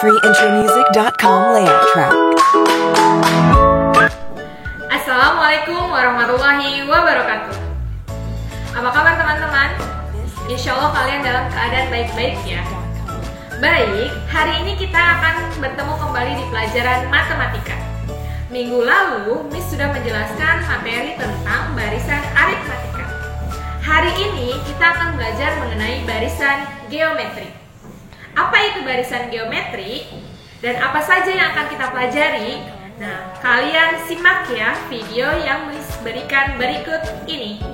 freeintromusic.com layout track. Assalamualaikum warahmatullahi wabarakatuh. Apa kabar teman-teman? Insya Allah kalian dalam keadaan baik-baik ya. Baik, hari ini kita akan bertemu kembali di pelajaran matematika. Minggu lalu, Miss sudah menjelaskan materi tentang barisan aritmatika. Hari ini kita akan belajar mengenai barisan geometri. Apa itu barisan geometri? Dan apa saja yang akan kita pelajari? Nah, kalian simak ya video yang Miss berikan berikut ini.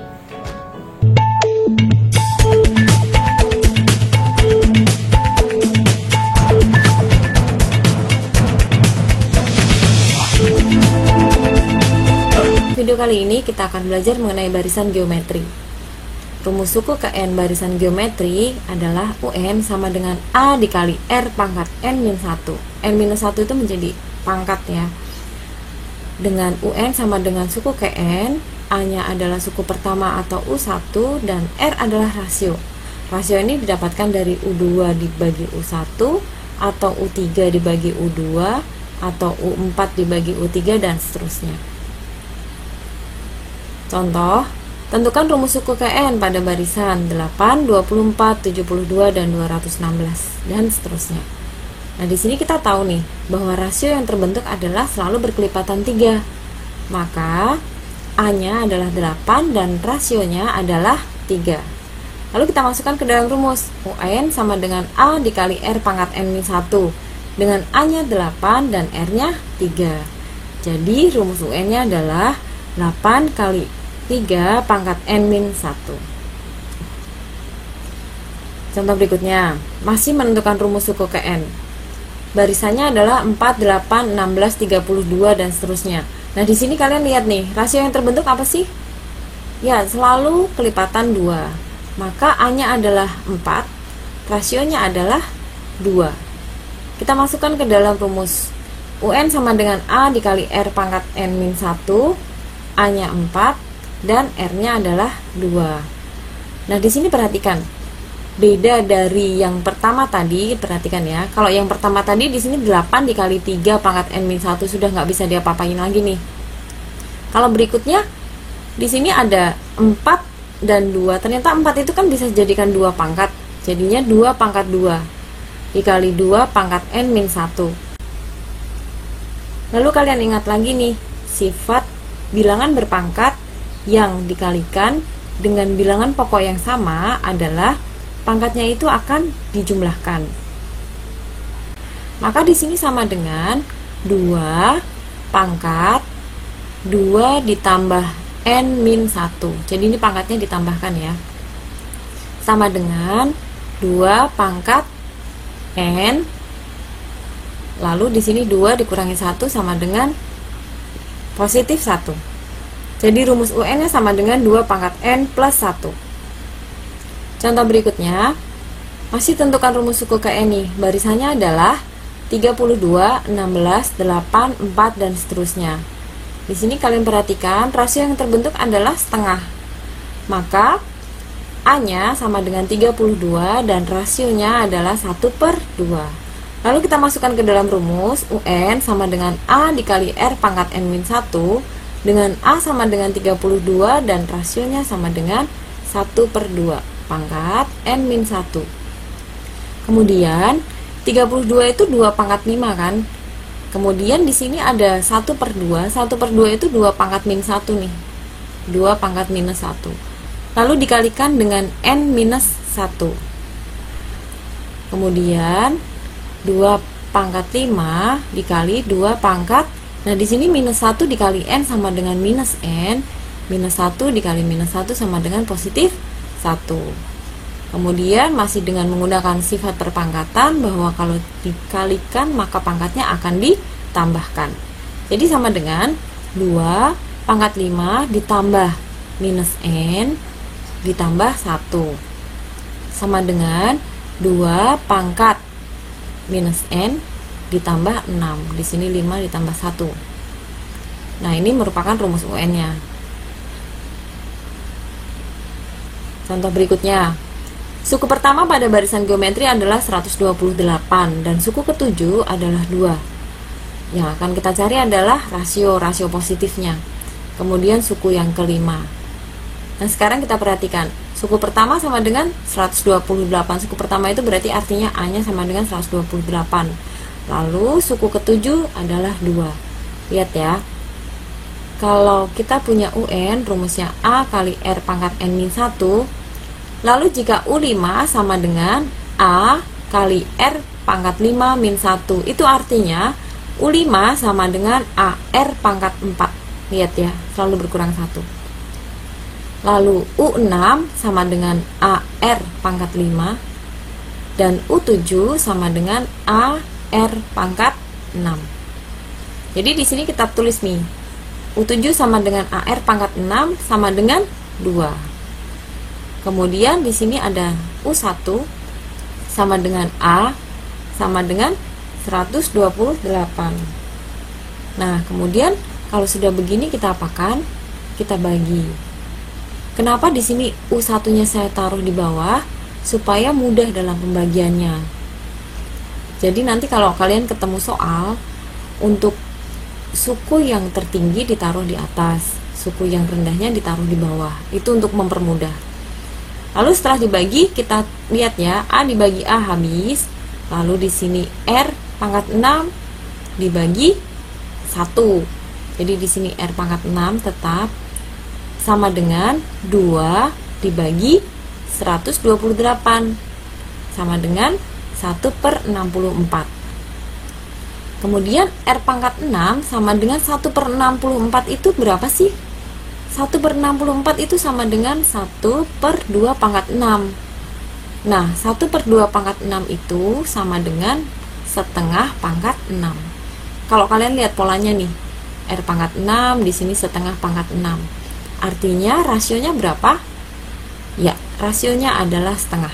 Video kali ini kita akan belajar mengenai barisan geometri. Rumus suku ke N barisan geometri adalah UN sama dengan A dikali R pangkat N-1. N-1 itu menjadi pangkat ya. Dengan UN sama dengan suku ke N, A-nya adalah suku pertama atau U1 dan R adalah rasio. Rasio ini didapatkan dari U2 dibagi U1 atau U3 dibagi U2 atau U4 dibagi U3 dan seterusnya. Contoh, tentukan rumus suku ke N pada barisan 8, 24, 72, dan 216, dan seterusnya. Nah, di sini kita tahu nih, bahwa rasio yang terbentuk adalah selalu berkelipatan 3. Maka, A-nya adalah 8 dan rasionya adalah 3. Lalu kita masukkan ke dalam rumus. UN sama dengan A dikali R pangkat N-1. Dengan A-nya 8 dan R-nya 3. Jadi, rumus UN-nya adalah 8 kali 3 pangkat N-1. Contoh berikutnya, masih menentukan rumus suku ke N. Barisannya adalah 4, 8, 16, 32 dan seterusnya. Nah, di sini kalian lihat nih, rasio yang terbentuk apa sih? Ya, selalu kelipatan 2. Maka A-nya adalah 4, rasionya adalah 2. Kita masukkan ke dalam rumus. UN sama dengan A dikali R pangkat N-1, A-nya 4 dan R-nya adalah 2. Nah, di sini perhatikan. Beda dari yang pertama tadi, perhatikan ya. Kalau yang pertama tadi di sini 8 dikali 3 pangkat N-1 sudah nggak bisa diapa-apain lagi nih. Kalau berikutnya di sini ada 4 dan 2. Ternyata 4 itu kan bisa dijadikan 2 pangkat. Jadinya 2 pangkat 2 dikali 2 pangkat N-1. Lalu kalian ingat lagi nih, sifat bilangan berpangkat yang dikalikan dengan bilangan pokok yang sama adalah pangkatnya itu akan dijumlahkan. Maka di sini sama dengan 2 pangkat 2 ditambah N-1. Jadi ini pangkatnya ditambahkan ya. Sama dengan 2 pangkat N. Lalu di sini 2 dikurangi 1 sama dengan positif 1. Jadi rumus UN-nya sama dengan 2 pangkat N plus 1. Contoh berikutnya, masih tentukan rumus suku ke N nih. Barisannya adalah 32, 16, 8, 4, dan seterusnya. Di sini kalian perhatikan, rasio yang terbentuk adalah setengah. Maka, A-nya sama dengan 32 dan rasionya adalah 1/2. Lalu kita masukkan ke dalam rumus, UN sama dengan A dikali R pangkat N-1, dengan A sama dengan 32 dan rasionya sama dengan 1/2 pangkat N-1. Kemudian 32 itu 2 pangkat 5 kan. Kemudian di sini ada 1/2. 1/2 itu 2 pangkat -1 nih. 2 pangkat -1. Lalu dikalikan dengan N-1. Kemudian 2 pangkat 5 dikali 2 pangkat. Nah, di sini -1 dikali N sama dengan -N. -1 dikali -1 sama dengan positif 1. Kemudian masih dengan menggunakan sifat perpangkatan bahwa kalau dikalikan maka pangkatnya akan ditambahkan. Jadi sama dengan 2 pangkat 5 ditambah -N ditambah 1. Sama dengan 2 pangkat -N ditambah 6. Di sini 5 ditambah 1. Nah, ini merupakan rumus UN-nya. Contoh berikutnya. Suku pertama pada barisan geometri adalah 128 dan suku ketujuh adalah 2. Yang akan kita cari adalah rasio positifnya. Kemudian suku yang kelima. Nah, sekarang kita perhatikan. Suku pertama sama dengan 128. Suku pertama itu berarti artinya A-nya sama dengan 128. Lalu suku ketujuh adalah 2. Lihat ya. Kalau kita punya UN, rumusnya A kali R pangkat N-1. Lalu jika U5 sama dengan A kali R pangkat 5 min 1. Itu artinya U5 sama dengan AR pangkat 4. Lihat ya, selalu berkurang 1. Lalu U6 sama dengan AR pangkat 5. Dan U7 sama dengan AR pangkat 6. Jadi di sini kita tulis nih, U7 sama dengan AR pangkat 6 sama dengan 2. Kemudian di sini ada U1 sama dengan A sama dengan 128. Nah, kemudian kalau sudah begini kita apakan? Kita bagi. Kenapa di sini U1-nya saya taruh di bawah? Supaya mudah dalam pembagiannya. Jadi nanti kalau kalian ketemu soal, untuk suku yang tertinggi ditaruh di atas, suku yang rendahnya ditaruh di bawah. Itu untuk mempermudah. Lalu setelah dibagi, kita lihat ya, A dibagi A habis. Lalu di sini R pangkat 6 dibagi 1. Jadi di sini R pangkat 6 tetap sama dengan 2 dibagi 128 sama dengan 1/64. Kemudian R pangkat 6 sama dengan 1/64 itu berapa sih? 1/64 itu sama dengan 1/2 pangkat 6. Nah, 1/2 pangkat 6 itu sama dengan setengah pangkat 6. Kalau kalian lihat polanya nih, R pangkat 6 di sini setengah pangkat 6. Artinya rasionya berapa? Ya, rasionya adalah setengah.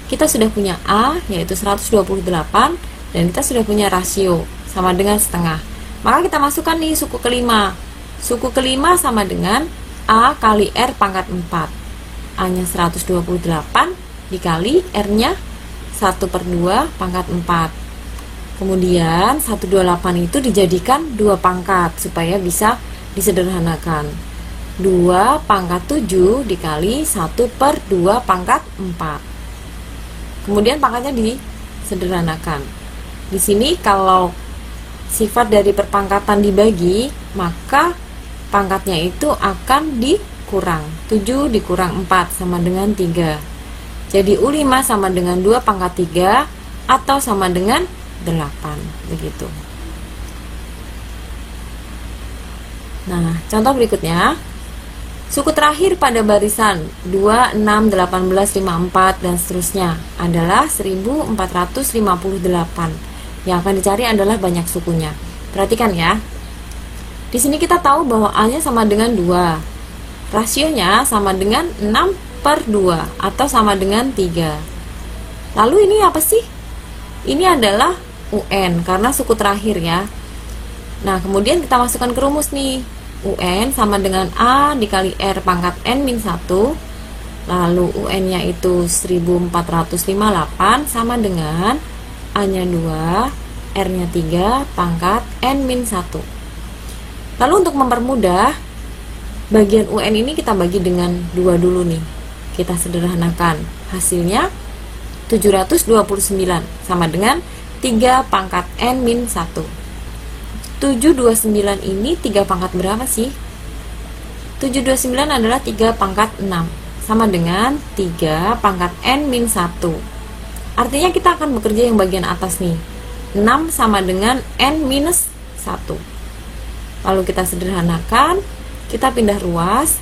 Kita sudah punya A yaitu 128 dan kita sudah punya rasio sama dengan setengah. Maka kita masukkan nih suku kelima. Suku kelima sama dengan A kali R pangkat 4. A-nya 128 dikali R-nya 1/2 pangkat 4. Kemudian 128 itu dijadikan 2 pangkat supaya bisa disederhanakan. 2 pangkat 7 dikali 1/2 pangkat 4. Kemudian pangkatnya disederhanakan. Di sini kalau sifat dari perpangkatan dibagi, maka pangkatnya itu akan dikurang. 7 dikurang 4 sama dengan 3. Jadi U5 sama dengan 2 pangkat 3 atau sama dengan 8. Begitu. Nah, contoh berikutnya. Suku terakhir pada barisan 2, 6, 18, 54 dan seterusnya adalah 1458. Yang akan dicari adalah banyak sukunya. Perhatikan ya. Di sini kita tahu bahwa A-nya sama dengan 2. Rasionya sama dengan 6/2 atau sama dengan 3. Lalu ini apa sih? Ini adalah UN karena suku terakhir ya. Nah, kemudian kita masukkan ke rumus nih. UN sama dengan A dikali R pangkat N-1. Lalu UN-nya itu 1458 sama dengan A-nya 2, R-nya 3, pangkat N-1. Lalu untuk mempermudah, bagian UN ini kita bagi dengan 2 dulu nih. Kita sederhanakan. Hasilnya 729 sama dengan 3 pangkat N-1. 729 ini 3 pangkat berapa sih? 729 adalah 3 pangkat 6 sama dengan 3 pangkat N-1. Artinya kita akan bekerja yang bagian atas nih. 6 sama dengan N-1. Lalu kita sederhanakan, kita pindah ruas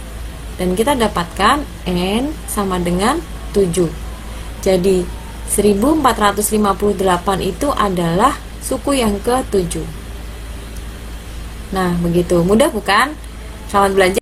dan kita dapatkan N sama dengan 7. Jadi 1458 itu adalah suku yang ke-7. Nah, begitu. Mudah bukan? Selamat belajar.